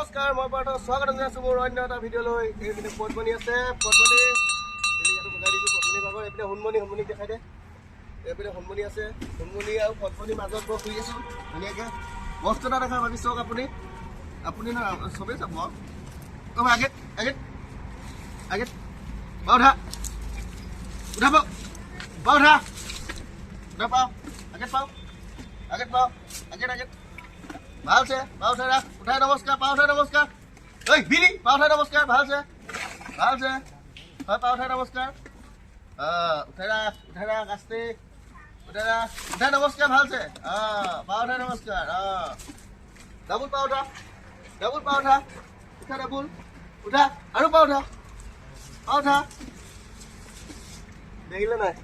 নমস্কাৰ মই পাৰ্থ স্বাগতম জনাইছোঁ মোৰ অন্য এটা ভিডিঅ'লৈ। এইপিনে পদ্মনী আছে, পদ্মনী ইয়াতো বজাই দিছোঁ। পদ্মনী ভাগৰ এইপিনে হুনমণিক দেখাই দে। এইপিনে হুনমণি আছে, হুনমণি আৰু পদ্মনীৰ মাজত মই শুই আছোঁ ধুনীয়াকৈ। বস্তু এটা দেখা ভাবি চাওক আপুনি ন চবেই চাব আগেত আগেত আগেত বা উঠা উঠা পাওঁ বা উঠা উঠা পাওঁ আগেত পাওঁ আগেত পাওঁ আগেত আগেত ভালছে পা উঠাই ৰাখ উঠাই নমস্কাৰ পা উঠাই নমস্কাৰ ঐ বিৰি পা উঠাই নমস্কাৰ ভালছে ভালছে হয় পা উঠাই নমস্কাৰ উঠাই ৰাখ আস্তে উঠাই ৰাখ উঠাই নমস্কাৰ ভালছে পা উঠাই নমস্কাৰ ডাবুল পা উঠা উঠা ডাবুল উঠা আৰু পা উঠা দেখিলে নাই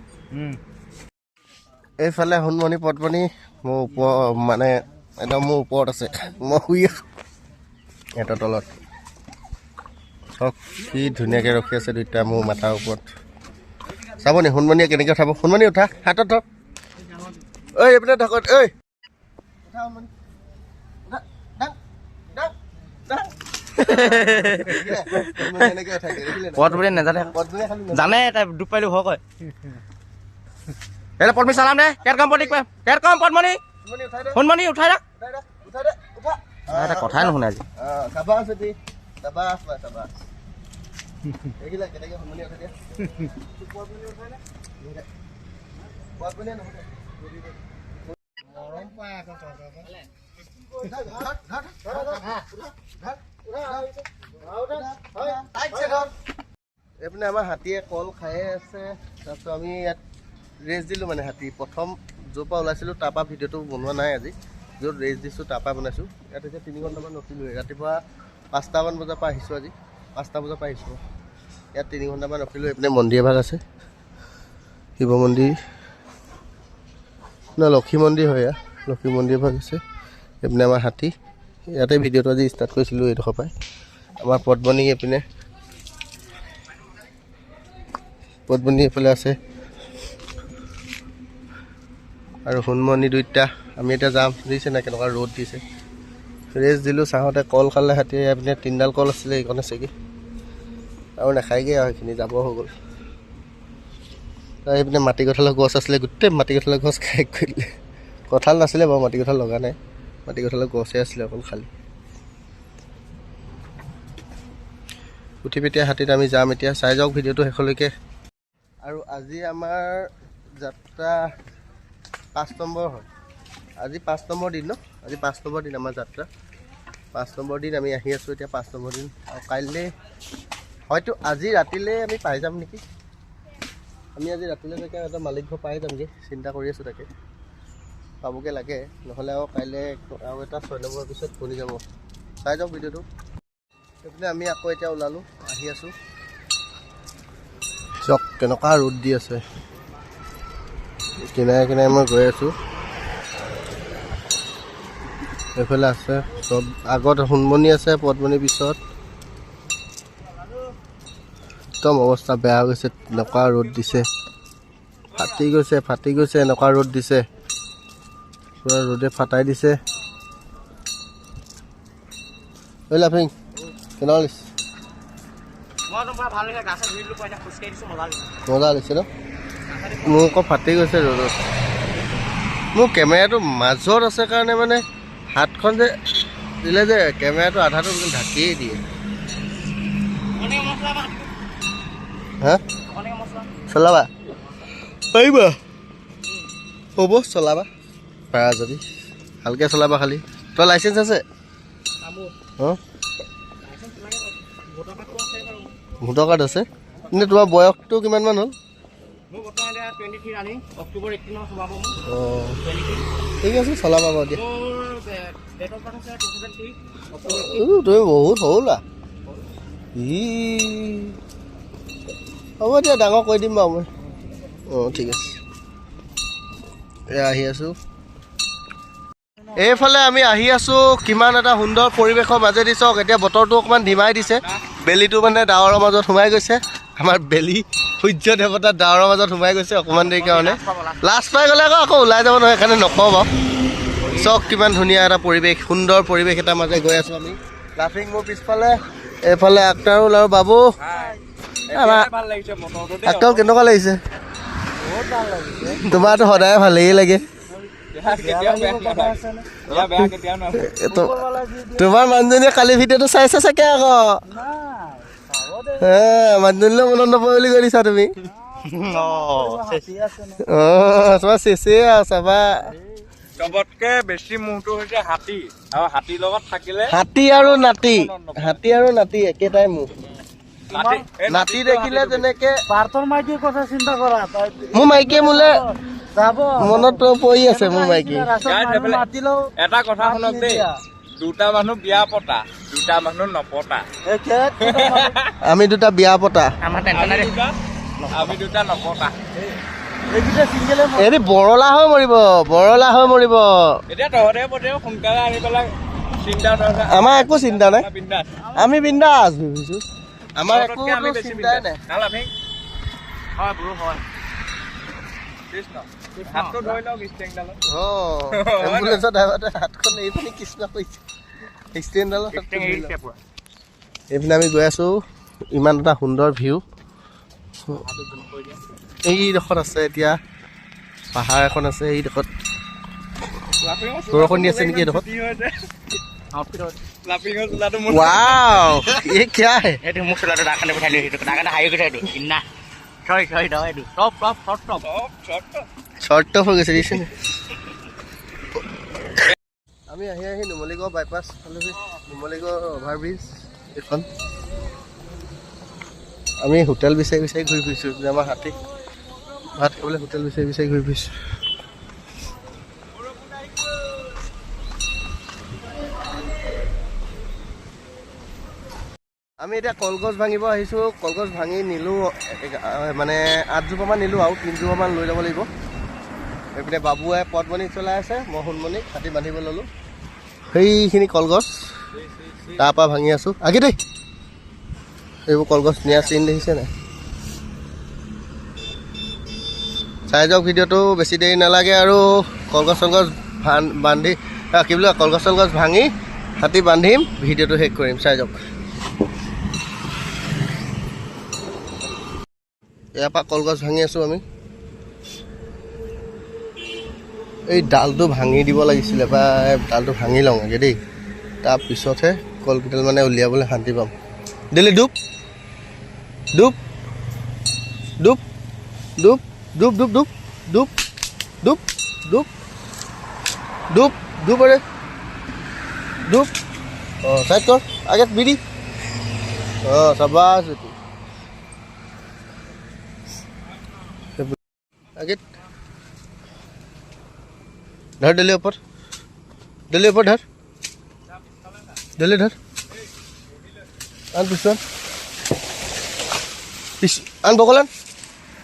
এইফালে হুনমণি পদ্মনী মোৰ ওপৰ মানে একদম মোৰ ওপৰত আছে, মই শুই আছোঁ এটা তলত। চক কি ধুনীয়াকৈ ৰখি আছে দুইটা মোৰ মাথাৰ ওপৰত। চাব নি হুনমণিয়ে কেনেকৈ উঠাব। হুনমণি উঠা হাতত ধৰ ঐ এইপিনে ঢাকত ঐ উঠা হুনমণি পদ্মনী নাজানে জানে তাই ডুব পাইলো ভয় কয় পদ্মী চালাম দে কেট কম পদ্মনী হুনমণি উঠাই ৰাখ এটা কথাই নুশুনে আজি এইপিনে আমাৰ হাতীয়ে কল খায়ে আছে। তাৰপিছত আমি ইয়াত ৰেষ্ট দিলোঁ মানে হাতী প্ৰথম য'ৰ পৰা ওলাইছিলোঁ তাৰপৰা ভিডিঅ'টো বনোৱা নাই আজি, য'ত ৰেষ্ট দিছোঁ তাৰপৰা বনাইছোঁ। ইয়াত এতিয়া 3 ঘণ্টামান ৰখিলোঁ। ৰাতিপুৱা 5টামান বজাৰ পৰা আহিছোঁ, আজি 5টা বজাৰ পৰা আহিছোঁ। ইয়াত 3 ঘণ্টামান ৰখিলোঁ। এইপিনে মন্দিৰ এভাগ আছে, শিৱ মন্দিৰ ন লক্ষী মন্দিৰ হয়, ইয়াত লক্ষী মন্দিৰ এভাগ আছে। এইপিনে আমাৰ হাতী, ইয়াতে ভিডিঅ'টো আজি ষ্টাৰ্ট কৰিছিলোঁ এইডোখৰ পৰাই। আমাৰ পদ্মনী এইপিনে পদ্মনী এইফালে আছে আৰু হুনমণি দুইটা। আমি এতিয়া যাম, দিছে নাই কেনেকুৱা ৰ'দ দিছে। ৰেষ্ট দিলোঁ, চাহতে কল খালে হাতীয়ে। এইপিনে 3ডাল কল আছিলে, এইখন আছেগৈ আৰু নাখায়গৈ আৰু সেইখিনি যাব হৈ গ'ল। সেইপিনে মাটি কঁঠালৰ গছ আছিলে, গোটেই মাটি কঁঠালৰ গছ খাই কৰি দিলে। কঁঠাল নাছিলে বাৰু, মাটি কঁঠাল লগা নাই, মাটি কঁঠালৰ গছে আছিলে অকল খালী। উঠি পিতিয়া হাতীত আমি যাম এতিয়া, চাই যাওক ভিডিঅ'টো শেষলৈকে। আৰু আজি আমাৰ যাত্ৰা 5 নম্বৰ হয়। আজি 5 নম্বৰ দিন ন, আজি 5 নম্বৰ দিন আমাৰ যাত্ৰা। 5 নম্বৰ দিন আমি আহি আছোঁ এতিয়া, 5 নম্বৰ দিন। আৰু কাইলৈ হয়তো আজি ৰাতিলৈ আমি পাই যাম নেকি। আমি আজি ৰাতিলৈ তাকে এটা মালিক ঘৰ পাই যামগৈ, চিন্তা কৰি আছোঁ তাকে। পাবগৈ লাগে, নহ'লে আৰু কাইলৈ আৰু এটা 6 নম্বৰৰ পিছত বনি যাব। চাই যাওক ভিডিঅ'টো। সেইপিনে আমি আকৌ এতিয়া ওলালোঁ, আহি আছোঁ। চক কেনেকুৱা ৰ'দ দি আছে, কিনাৰে কিনাৰে মই গৈ আছোঁ। এইফালে আছে চব, আগত হুনমণি আছে, পদ্মনীৰ পিছত একদম অৱস্থা বেয়া হৈ গৈছে। এনেকুৱা ৰ'দ দিছে, ফাটি গৈছে এনেকুৱা ৰ'দ দিছে, পূৰা ৰ'দে ফাটাই দিছে। ঐ লাফিং কেনেকুৱা লাগিছে? মজা লাগিছে ন? মোৰ আকৌ ফাটি গৈছে ৰ'দত। মোৰ কেমেৰাটো মাজত আছে কাৰণে মানে হাতখন যে দিলে যে কেমেৰাটো আধাটো ঢাকিয়ে দিয়ে। হা চলাবা পাৰিবা? হ'ব চলাবা পাৰা যদি, ভালকৈ চলাবা খালি। তোৰ লাইচেঞ্চ আছে? অঁ ভোটাৰ কাৰ্ড আছে। কিন্তু তোমাৰ বয়সটো কিমানমান হ'ল? অঁ ঠিক আছে চলাবা বাৰু দিয়া। তুমি বহুত সৰুলা। হ'ব দিয়া, ডাঙৰ কৰি দিম বাৰু মই। অঁ ঠিক আছে, এয়া আহি আছোঁ। এইফালে আমি আহি আছোঁ, কিমান এটা সুন্দৰ পৰিৱেশৰ মাজেদি। চাওক এতিয়া বতৰটো অকণমান ধিমাই দিছে, বেলিটো মানে ডাৱৰৰ মাজত সোমাই গৈছে। আমাৰ বেলি সূৰ্য দেৱতা ডাৱৰৰ মাজত সোমাই গৈছে অকণমান দেৰি কাৰণে। লাজ পাই গ'লে আকৌ ওলাই যাব নহয়, সেইকাৰণে নকওঁ বাৰু। চাওক কিমান ধুনীয়া এটা পৰিৱেশ, সুন্দৰ পৰিৱেশ এটাৰ মাজে গৈ আছোঁ আমি। লাফিং মোৰ পিছফালে এইফালে আক্তাৰুল আৰু বাবু আমাৰ আক্তাৰুল কেনেকুৱা লাগিছে তোমাৰতো সদায় ভালেই লাগে তোমাৰ মানুহজনীয়ে কালি ভিডিঅ'টো চাইছা চাগে আকৌ মানুহজনীলৈ মনত নপৰে বুলি কৈ দিছা তুমি তোমাৰ চেচে আৰু চাবা চবতকে বেছি মোহটো হৈছে হাতী আৰু হাতীৰ লগত থাকিলে হাতী আৰু নাতি একেটাই মুখ নাতি দেখিলে যেনেকে পাৰ্থৰ মাইকীৰ কথা চিন্তা কৰা মোৰ মাইকীয়ে মোলে মনত পৰি আছে মোৰ মাইকী মাতিলেও এটা কথা শুনক দেই দুটা মানুহ বিয়া পতা দুটা মানুহ নপতা আমি দুটা বিয়া পতা আমাৰ টেনচন নাই আমি দুটা নপতা এইকেইটা চিংগেলে এৰি বৰলা হৈ মৰিব এতিয়া তহঁতে পতেও সোনকালে আনি পেলাই চিন্তা আমাৰ একো চিন্তা নাই বিন্দাছ আমি বিন্দাছ ভাবিছো আমাৰ একো আমি বেছি চিন্তাই নাই হয় ব্ৰো হয় কৃষ্ণ হাতটো ধৰি লওক ষ্টেংডালত এম্বুলেন্সৰ ড্ৰাইভাৰটোৱে হাতখন এৰি পিনি কৃষ্ণ কৰিছে ষ্টেণ্ডডালত এইপিনে আমি গৈ আছো ইমান এটা সুন্দৰ ভিউ এইডোখৰত আছে এতিয়া পাহাৰ এখন আছে এইডোখৰত বৰষুণ দি আছে নেকি এইডোখৰত লাফিঙৰ চোলাটো ৱাও এই কিয়া হে এইটো মোক চোলাটো তাৰ কাৰণে পঠাই দিওঁ তাৰ কাৰণে হাৰি পঠাই দিওঁ কিনা এইটো শ্বৰ্ট টপ হৈ গৈছে দিছে আমি আহি নুমলীগড় বাইপাছ পালোহি নুমলীগড় অভাৰব্ৰিজ এইখন আমি হোটেল বিচাৰি ঘূৰি ফুৰিছোঁ আমাৰ হাতী ভাত খাবলৈ হোটেল বিচাৰি ঘূৰি ফুৰিছোঁ আমি এতিয়া কলগছ ভাঙিব আহিছোঁ কলগছ ভাঙি নিলোঁ মানে 8 জোপামান নিলোঁ আৰু 3 জোপামান লৈ যাব লাগিব এইপিনে বাবুৱে পদমণি চলাই আছে মই সোণমণিক হাতী বান্ধিব ল'লোঁ সেইখিনি কলগছ তাৰপৰা ভাঙি আছোঁ আগে দেই এইবোৰ কলগছ নিয়া চিন দেখিছে নাই চাই যাওক ভিডিঅ'টো বেছি দেৰি নালাগে আৰু কলগছ চলগছ বান্ধি কি বুলি কয় কলগছ চলগছ ভাঙি হাতী বান্ধিম ভিডিঅ'টো শেষ কৰিম চাই যাওক ইয়াৰ পৰা কলগছ ভাঙি আছোঁ আমি এই ডালটো ভাঙি দিব লাগিছিলে বা ডালটো ভাঙি লওঁগে দেই তাৰপিছতহে কলকেইডাল মানে উলিয়াবলৈ শান্তি পাম দিলি ডুব ডুব ডুব ডুব ডুব ডুব ডুব ডুব ডুব ডুব ডুব ডুব আরে ডুব সাইড কর আগে বিড়ি সাবাস आगे धर डेले ऊपर धर डेले धर आन पिछुआन आन बगलान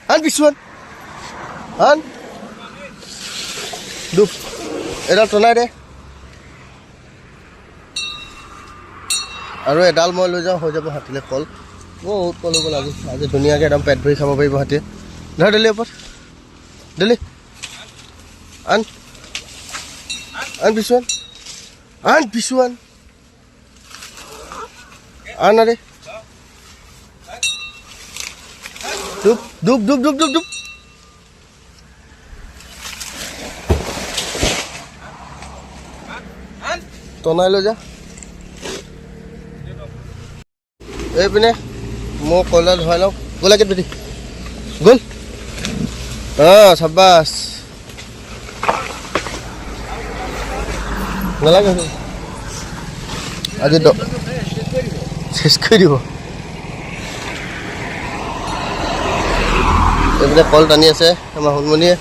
आन पिछुआन आन डुब एडाल टनाई दे আৰু এডাল মই লৈ যাওঁ হৈ যাব হাতীলে কল বহুত কল হ'ব লাগে আজি ধুনীয়াকৈ একদম পেট ভৰি খাব পাৰিব হাতীয়ে ধৰ ডেলি ওপৰত ডেলি আন পিছুৱান আন আৰে ডুব ডুব ডুব ডুব ডুব ডুব টনাই লৈ যা এইপিনে মই কয়লা ধুৱাই লওঁ গ'ল আগে বেটি গ'ল চাবাছ নালাগে আজি চেছ কৰি দিব এইপিনে কল টানি আছে আমাৰ সোণমণিয়ে